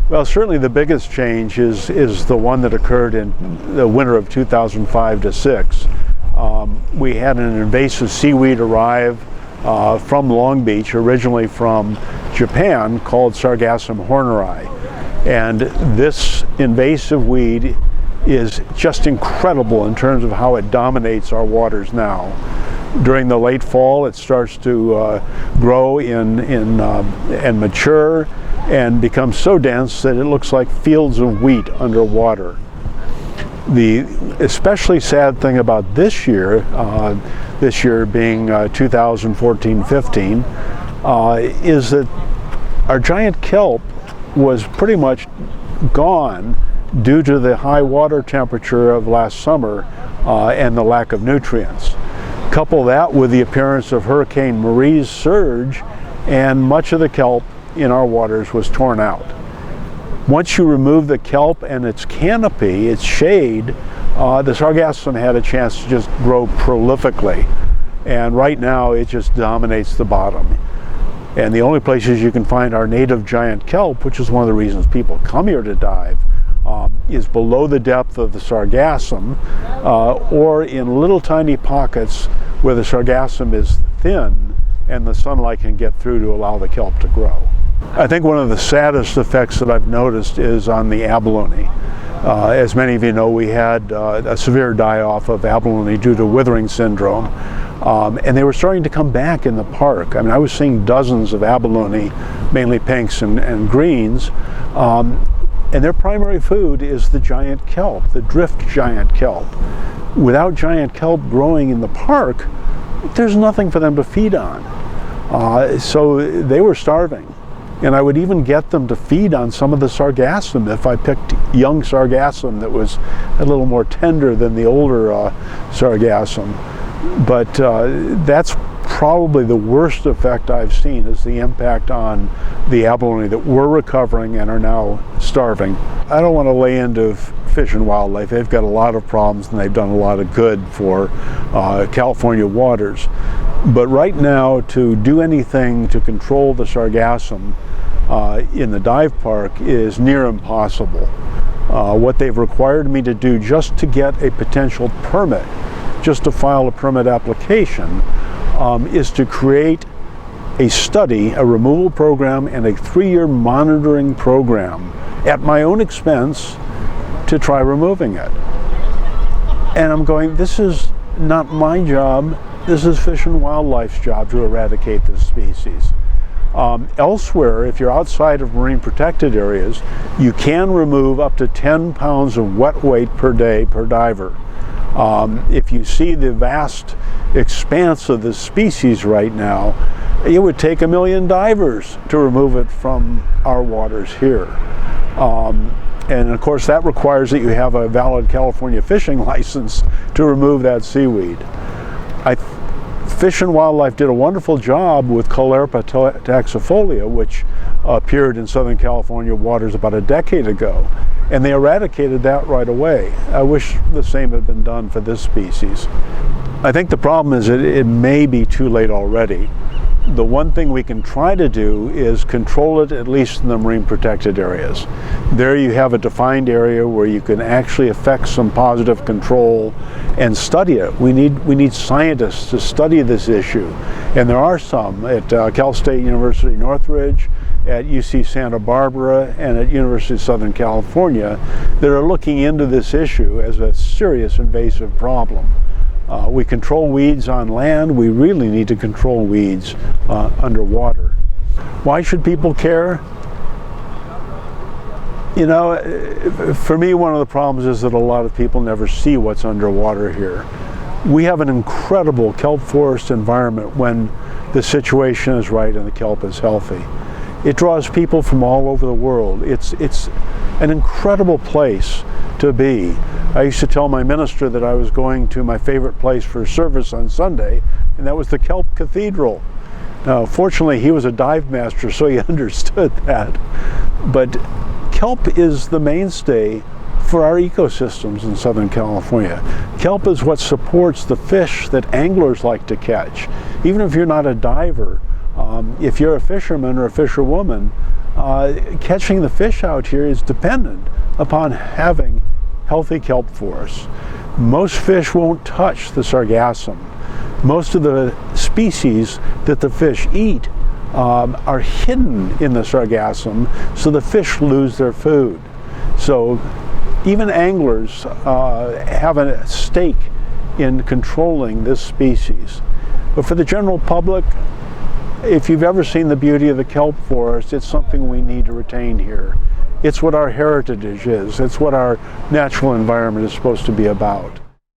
Well, certainly the biggest change is the one that occurred in the winter of 2005 to 6. We had an invasive seaweed arrive from Long Beach, originally from Japan, called Sargassum horneri. And this invasive weed is just incredible in terms of how it dominates our waters now. During the late fall, it starts to grow and mature and become so dense that it looks like fields of wheat underwater. The especially sad thing about this year being 2014-15, is that our giant kelp was pretty much gone due to the high water temperature of last summer and the lack of nutrients. Couple that with the appearance of Hurricane Marie's surge, and much of the kelp in our waters was torn out. Once you remove the kelp and its canopy, its shade, the sargassum had a chance to just grow prolifically. And right now it just dominates the bottom. And the only places you can find our native giant kelp, which is one of the reasons people come here to dive, is below the depth of the sargassum, or in little tiny pockets where the sargassum is thin and the sunlight can get through to allow the kelp to grow. I think one of the saddest effects that I've noticed is on the abalone. As many of you know, we had a severe die-off of abalone due to withering syndrome, and they were starting to come back in the park. I mean, I was seeing dozens of abalone, mainly pinks and greens, and their primary food is the giant kelp, the drift giant kelp. Without giant kelp growing in the park, there's nothing for them to feed on. So they were starving. And I would even get them to feed on some of the sargassum if I picked young sargassum that was a little more tender than the older sargassum. But that's probably the worst effect I've seen, is the impact on the abalone that were recovering and are now starving. I don't want to lay into Fish and Wildlife. They've got a lot of problems and they've done a lot of good for California waters. But right now, to do anything to control the sargassum in the dive park is near impossible. What they've required me to do just to get a potential permit, just to file a permit application, is to create a study, a removal program, and a 3-year monitoring program at my own expense to try removing it. And I'm going, this is not my job. This is Fish and Wildlife's job to eradicate this species. Elsewhere, if you're outside of marine protected areas, you can remove up to 10 pounds of wet weight per day per diver. If you see the vast expanse of this species right now, it would take 1 million divers to remove it from our waters here. And of course that requires that you have a valid California fishing license to remove that seaweed. Fish and Wildlife did a wonderful job with Caulerpa taxifolia, which appeared in Southern California waters about a decade ago, and they eradicated that right away. I wish the same had been done for this species. I think the problem is that it may be too late already. The one thing we can try to do is control it, at least in the marine protected areas. There you have a defined area where you can actually affect some positive control and study it. We need scientists to study this issue, and there are some at Cal State University Northridge, at UC Santa Barbara, and at University of Southern California that are looking into this issue as a serious invasive problem. We control weeds on land. We really need to control weeds underwater. Why should people care? You know, for me, one of the problems is that a lot of people never see what's underwater here. We have an incredible kelp forest environment when the situation is right and the kelp is healthy. It draws people from all over the world. It's an incredible place to be. I used to tell my minister that I was going to my favorite place for service on Sunday, and that was the Kelp Cathedral. Now, fortunately, he was a dive master, so he understood that. But kelp is the mainstay for our ecosystems in Southern California. Kelp is what supports the fish that anglers like to catch. Even if you're not a diver, if you're a fisherman or a fisherwoman, catching the fish out here is dependent upon having healthy kelp forests. Most fish won't touch the sargassum. Most of the species that the fish eat are hidden in the sargassum, so the fish lose their food. So even anglers have a stake in controlling this species. But for the general public, if you've ever seen the beauty of the kelp forest, it's something we need to retain here. It's what our heritage is. It's what our natural environment is supposed to be about.